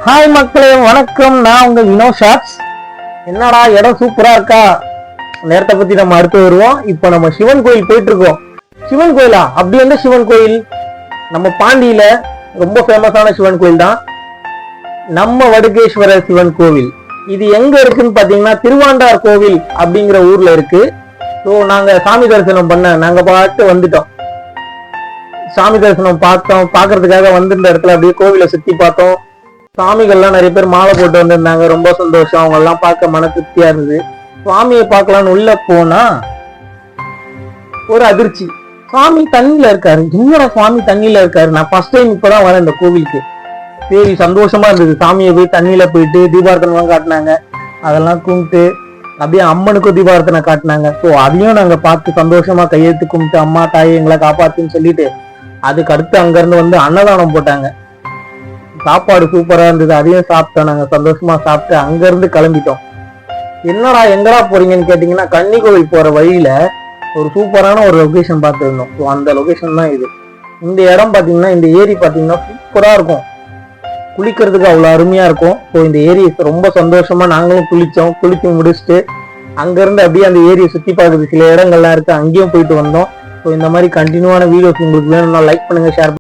Hi மக்களே, வணக்கம். நான் உங்க வினோ ஷாட்ஸ். என்னடா இடம் சூப்பரா இருக்கா? நேரத்தை பத்தி நம்ம அடுத்து வருவோம். இப்ப நம்ம சிவன் கோயில் போயிட்டு இருக்கோம். சிவன் கோயிலா? அப்படி எந்த சிவன் கோயில்? நம்ம பாண்டியில ரொம்ப ஃபேமஸான சிவன் கோயில் தான் நம்ம வடுகேஸ்வரர் சிவன் கோவில். இது எங்க இருக்குன்னு பாத்தீங்கன்னா திருவாண்டார் கோவில் அப்படிங்கிற ஊர்ல இருக்கு. ஸோ நாங்க சாமி தரிசனம் நாங்க பாட்டு வந்துட்டோம். சாமி தரிசனம் பாக்குறதுக்காக வந்திருந்த இடத்துல அப்படியே கோவிலை சுத்தி பார்த்தோம். சாமிகள்லாம் நிறைய பேர் மாலை போட்டு வந்திருந்தாங்க. ரொம்ப சந்தோஷம். அவங்க எல்லாம் பார்க்க மன திருப்தியா இருந்தது. சுவாமியை பார்க்கலான்னு உள்ள போனா ஒரு அதிர்ச்சி. சுவாமி தண்ணியில இருக்காரு. என்னடா சுவாமி தண்ணியில இருக்காரு? நான் ஃபர்ஸ்ட் டைம் இப்பதான் வரேன் இந்த கோவிலுக்கு. சரி, சந்தோஷமா இருந்தது. சாமியை போய் தண்ணியில போயிட்டு தீபார்த்தனை காட்டினாங்க. அதெல்லாம் கும்பிட்டு அப்படியே அம்மனுக்கும் தீபார்த்தனை காட்டினாங்க. ஸோ அதையும் நாங்க பார்த்து சந்தோஷமா கையெழுத்து கும்பிட்டு அம்மா தாயை எங்களை காப்பாத்துன்னு சொல்லிட்டு அதுக்கு அடுத்து அங்கிருந்து வந்து அன்னதானம் போட்டாங்க. சாப்பாடு சூப்பரா இருந்தது. அதையும் சாப்பிட்டோம். நாங்க சந்தோஷமா சாப்பிட்டு அங்க இருந்து கிளம்பிட்டோம். என்னடா எங்கடா போறீங்கன்னு கேட்டீங்கன்னா, கன்னி கோவில் போற வழியில ஒரு சூப்பரான ஒரு லொகேஷன் பார்த்துருந்தோம். ஸோ அந்த லொகேஷன் தான் இது. இந்த இடம் பாத்தீங்கன்னா, இந்த ஏரி பாத்தீங்கன்னா சூப்பரா இருக்கும். குளிக்கிறதுக்கு அவ்வளவு அருமையா இருக்கும். ஸோ இந்த ஏரி ரொம்ப சந்தோஷமா நாங்களும் குளிச்சு முடிச்சுட்டு அங்க இருந்து அப்படியே அந்த ஏரியை சுத்தி பார்க்குறது சில இடங்கள்லாம் இருக்கு, அங்கேயும் போயிட்டு வந்தோம். ஸோ இந்த மாதிரி கண்டினியூவான வீடியோஸ் உங்களுக்கு வேணும்னா லைக் பண்ணுங்க, ஷேர்